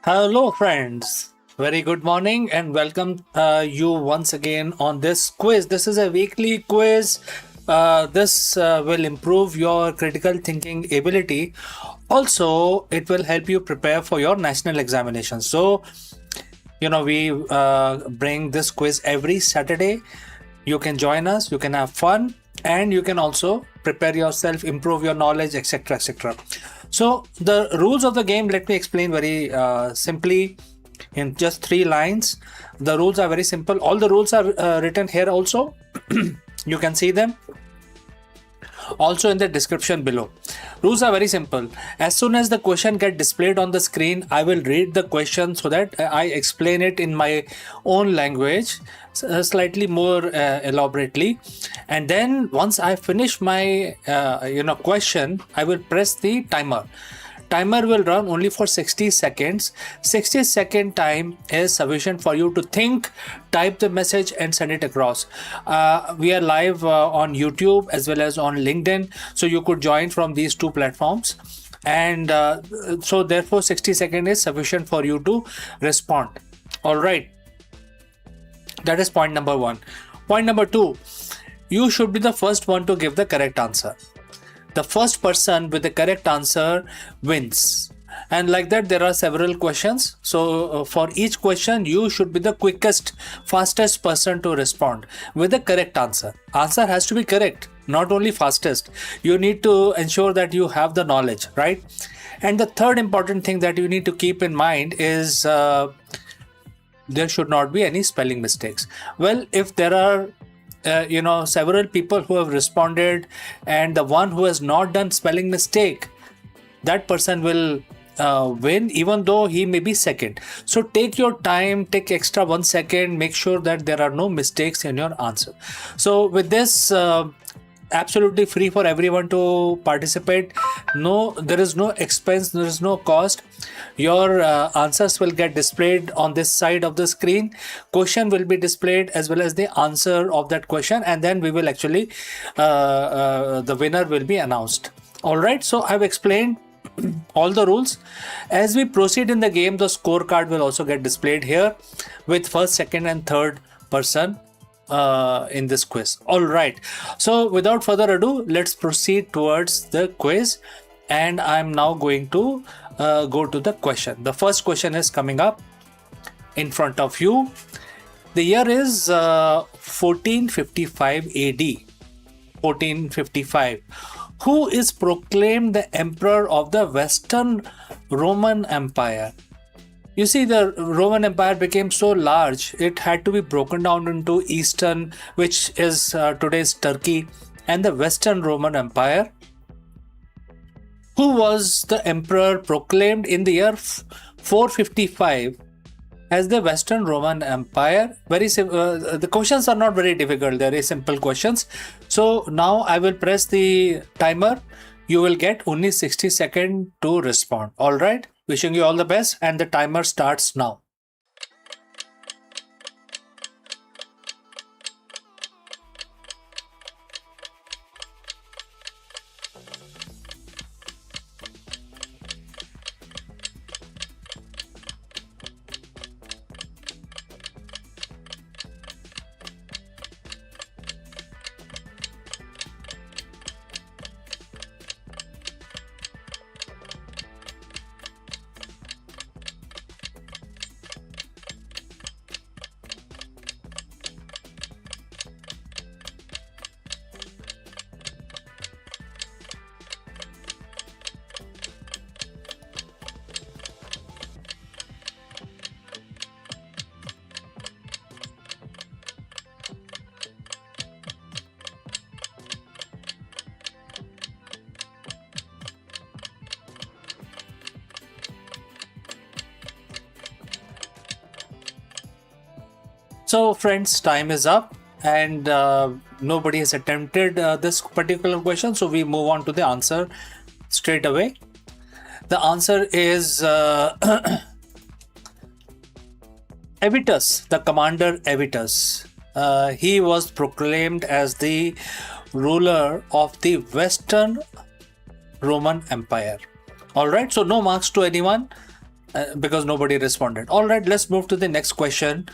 Hello, friends. Very good morning and welcome you once again on this quiz. This is a weekly quiz. This will improve your critical thinking ability. Also, it will help you prepare for your national examinations. We bring this quiz every Saturday. You can join us, you can have fun, and you can also prepare yourself, improve your knowledge, etc. etc. So, the rules of the game, let me explain very simply in just 3 lines. The rules are very simple. All the rules are written here also. You can see them also in the description below. Rules are very simple. As soon as the question get displayed on the screen, I will read the question so that I explain it in my own language, slightly more elaborately. And then once I finish my question, I will press the timer. Timer will run only for 60 seconds. 60-second time is sufficient for you to think, type the message, and send it across. We are live on YouTube as well as on LinkedIn, so you could join from these two platforms. And so, therefore, 60 seconds is sufficient for you to respond. All right. That is point number one. Point number two, you should be the first one to give the correct answer. The first person with the correct answer wins. And like that, there are several questions. So, for each question, you should be the quickest, fastest person to respond with the correct answer. Answer has to be correct, not only fastest. You need to ensure that you have the knowledge, right? And the third important thing that you need to keep in mind is there should not be any spelling mistakes. Well, if there are several people who have responded and the one who has not done spelling mistake, that person will win, even though he may be second. So take your time, take extra 1 second, make sure that there are no mistakes in your answer. So with this, absolutely free for everyone to participate. No, there is no expense, there is no cost. Your answers will get displayed on this side of the screen. Question will be displayed as well as the answer of that question, and then we will actually the winner will be announced. All right, so I've explained all the rules. As we proceed in the game, the scorecard will also get displayed here with first, second, and third person in this quiz. All right, so without further ado, let's proceed towards the quiz, and I'm now going to go to the question. The first question is coming up in front of you. The year is 1455 AD. 1455. Who is proclaimed the emperor of the Western Roman Empire? You see, the Roman Empire became so large, it had to be broken down into Eastern, which is today's Turkey, and the Western Roman Empire. Who was the emperor proclaimed in the year 455 as the Western Roman Empire? The questions are not very difficult, they're very simple questions. So now I will press the timer. You will get only 60 seconds to respond. All right. Wishing you all the best, and the timer starts now. So, friends, time is up, and nobody has attempted this particular question. So, we move on to the answer straight away. The answer is Avitus, the commander Avitus. He was proclaimed as the ruler of the Western Roman Empire. All right, so no marks to anyone. because nobody responded. All right, let's move to the next question.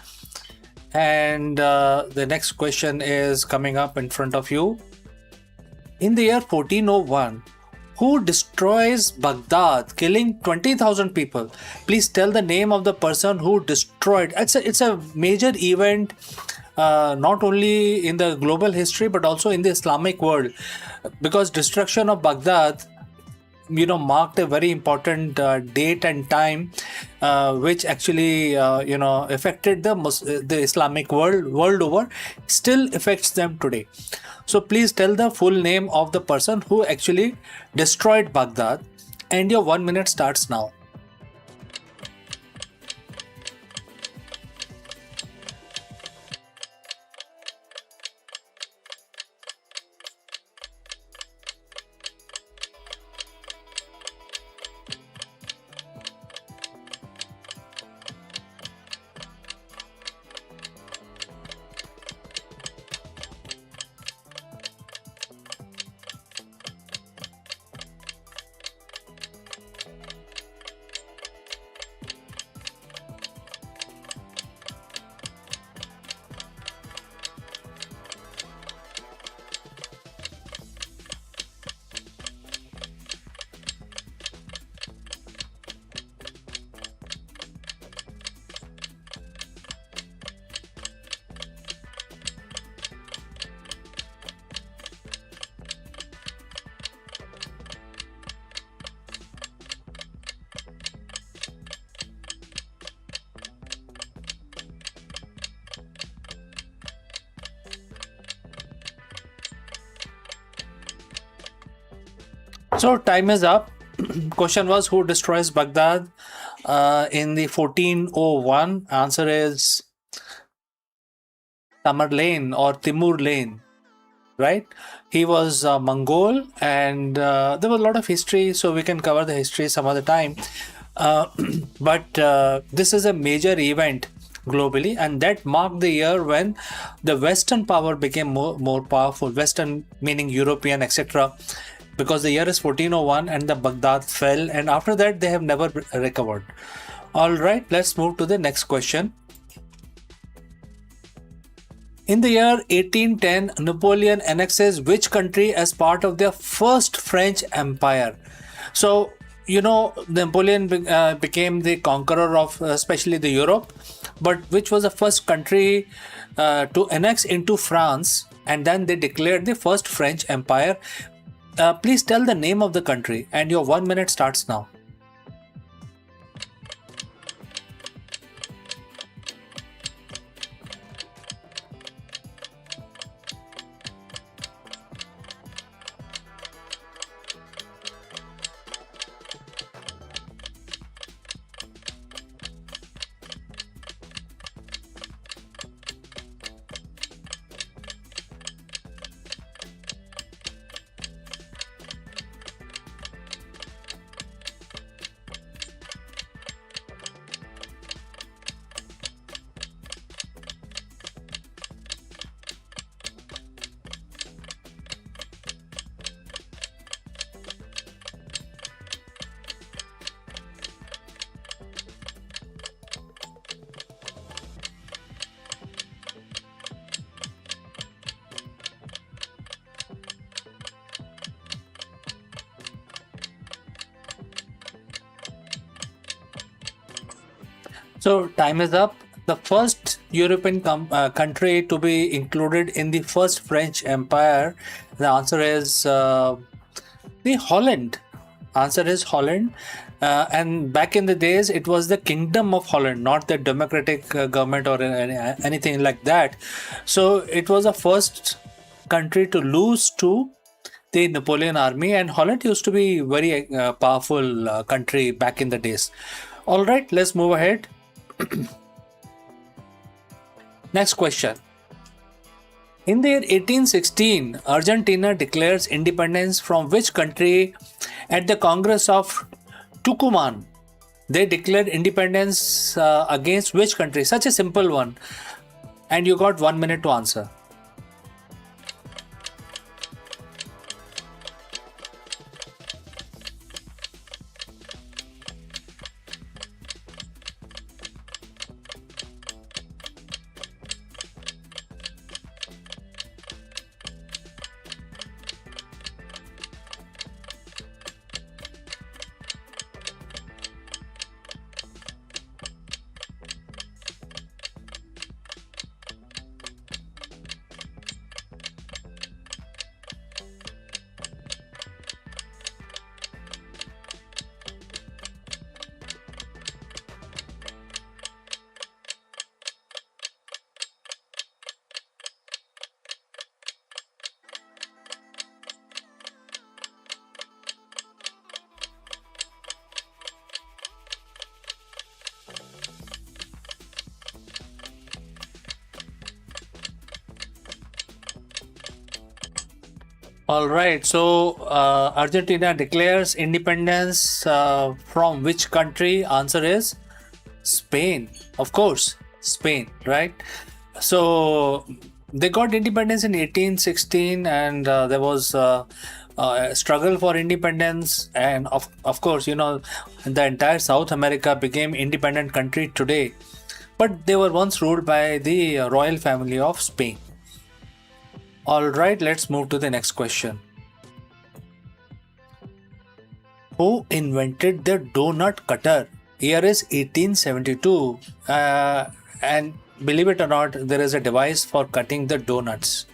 And the next question is coming up in front of you. In the year 1401, who destroys Baghdad, killing 20,000 people? Please tell the name of the person who destroyed. It's a major event, not only in the global history but also in the Islamic world, because destruction of Baghdad marked a very important date and time, which actually affected the Islamic world over, still affects them today. So please tell the full name of the person who actually destroyed Baghdad, and your 1 minute starts now. So time is up. Question was, who destroys Baghdad in the 1401? Answer is Tamerlane or Timur Lane, right? He was Mongol, and there was a lot of history, so we can cover the history some other time. But this is a major event globally, and that marked the year when the Western power became more powerful. Western meaning European, etc. Because the year is 1401 and the Baghdad fell, and after that they have never recovered. All right, let's move to the next question. In the year 1810, Napoleon annexes which country as part of their first French Empire? So, Napoleon became the conqueror of especially the Europe, but which was the first country to annex into France, and then they declared the first French Empire. Please tell the name of the country, and your 1 minute starts now. So time is up. The first European country to be included in the first French Empire, the answer is the Holland. Answer is Holland. And back in the days, it was the Kingdom of Holland, not the democratic government or anything like that. So it was the first country to lose to the Napoleon army, and Holland used to be very powerful country back in the days. All right, let's move ahead. Next question. In the year 1816, Argentina declares independence from which country at the Congress of Tucumán? They declared independence against which country? Such a simple one. And you got 1 minute to answer. All right. So Argentina declares independence from which country? Answer is Spain. Of course, Spain, right? So they got independence in 1816, and there was a struggle for independence, and of course, the entire South America became independent country today, but they were once ruled by the royal family of Spain. All right, let's move to the next question. Who invented the donut cutter? Year is 1872. And believe it or not, there is a device for cutting the donuts.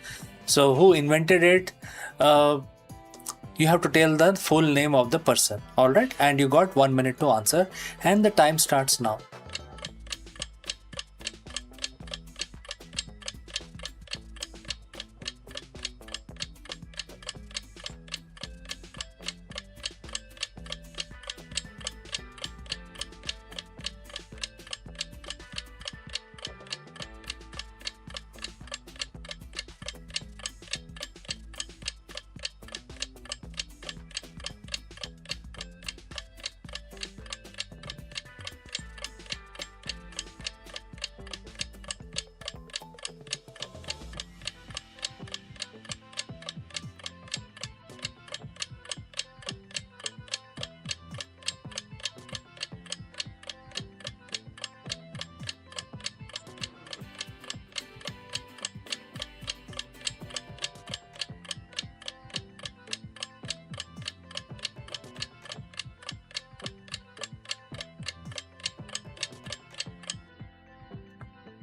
So, who invented it? You have to tell the full name of the person. All right, and you got 1 minute to answer, and the time starts now.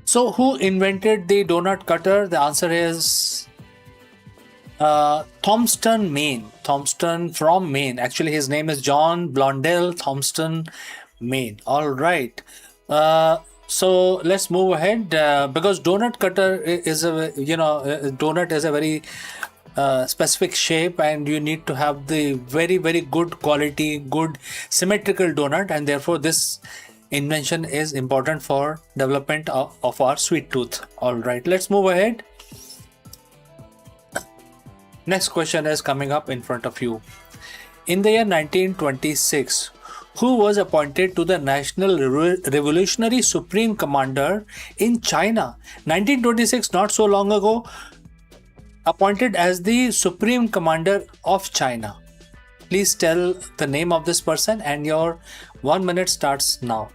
So, who invented the donut cutter? The answer is Thompson, Maine. Thompson from Maine. Actually, his name is John Blondell Thompson, Maine. All right. So let's move ahead because donut cutter is donut is a very specific shape, and you need to have the very very good quality, good symmetrical donut, and therefore this invention is important for development of our sweet tooth. All right, let's move ahead. Next question is coming up in front of you. In the year 1926, who was appointed to the National Revolutionary Supreme Commander in China? 1926, not so long ago, appointed as the Supreme Commander of China. Please tell the name of this person, and your 1 minute starts now.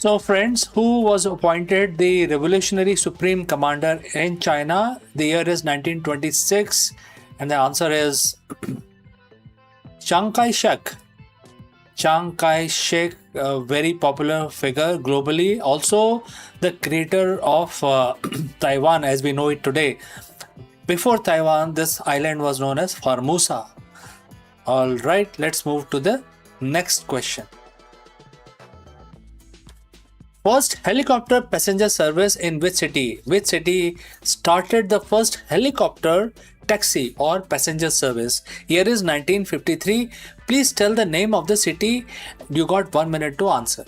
So, friends, who was appointed the Revolutionary Supreme Commander in China? The year is 1926, and the answer is Chiang Kai-shek. Chiang Kai-shek, a very popular figure globally, also the creator of Taiwan as we know it today. Before Taiwan, this island was known as Formosa. All right, let's move to the next question. First helicopter passenger service in which city? Which city started the first helicopter taxi or passenger service? Year is 1953. Please tell the name of the city. You got 1 minute to answer.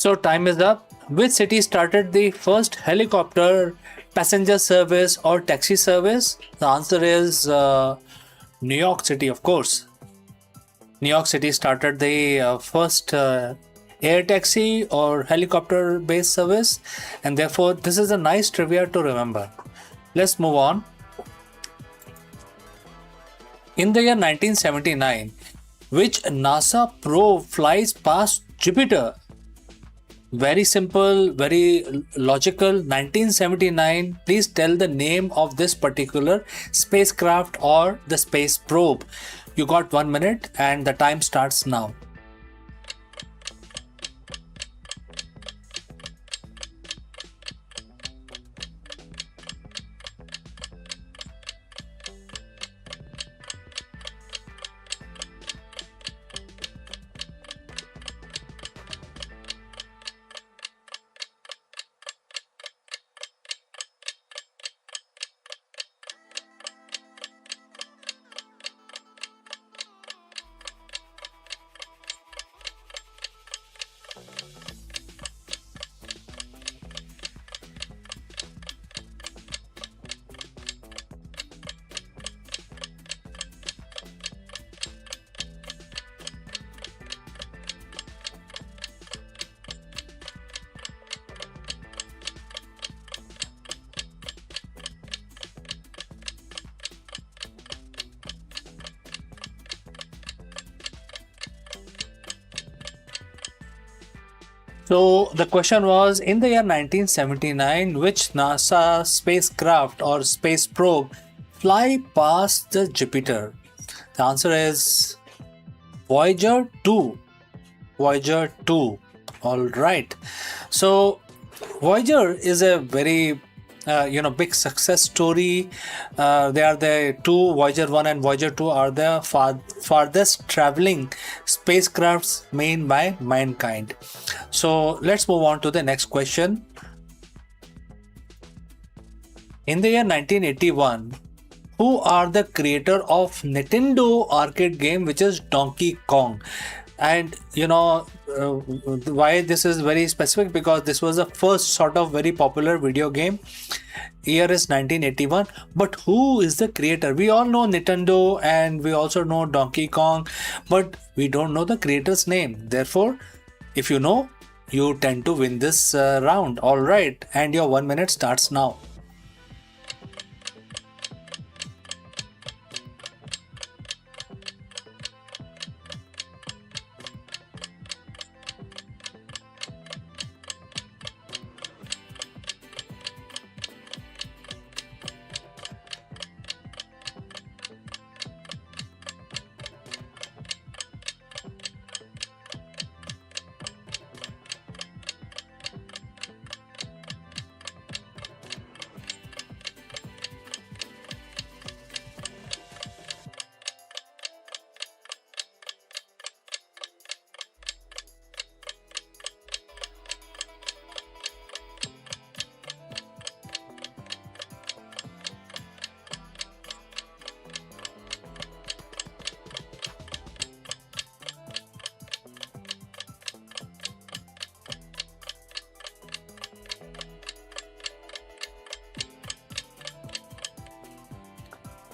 So time is up. Which city started the first helicopter passenger service or taxi service? The answer is New York City, of course. New York City started the first air taxi or helicopter based service, and therefore this is a nice trivia to remember. Let's move on. In the year 1979, which NASA probe flies past Jupiter? Very simple, very logical. 1979. Please tell the name of this particular spacecraft or the space probe. You got 1 minute and the time starts now. So the question was, in the year 1979, which NASA spacecraft or space probe fly past the Jupiter? The answer is Voyager 2. Voyager 2. All right. So Voyager is a very big success story. They are the two, Voyager 1 and Voyager 2 are the farthest traveling spacecrafts made by mankind. So let's move on to the next question. In the year 1981, who are the creator of Nintendo arcade game which is Donkey Kong? And why this is very specific, because this was the first sort of very popular video game. Year is 1981, but who is the creator? We all know Nintendo and we also know Donkey Kong, but we don't know the creator's name. Therefore, if you know, you tend to win this round. All right, and your 1 minute starts now.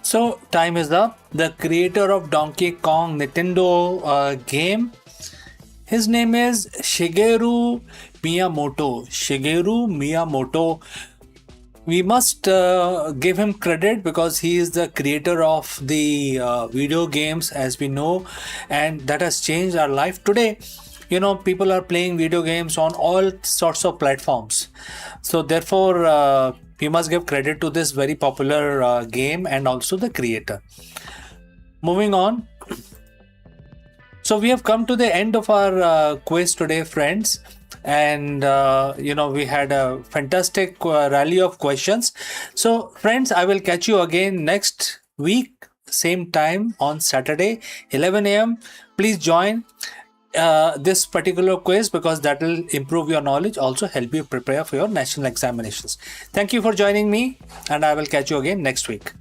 So time is up. The creator of Donkey Kong Nintendo game, his name is Shigeru Miyamoto. Shigeru Miyamoto. We must give him credit because he is the creator of the video games, as we know, and that has changed our life today. People are playing video games on all sorts of platforms. So therefore, we must give credit to this very popular game and also the creator. Moving on. So we have come to the end of our quiz today, friends. And we had a fantastic rally of questions. So friends, I will catch you again next week, same time on Saturday, 11 a.m. Please join this particular quiz because that will improve your knowledge, also help you prepare for your national examinations. Thank you for joining me, and I will catch you again next week.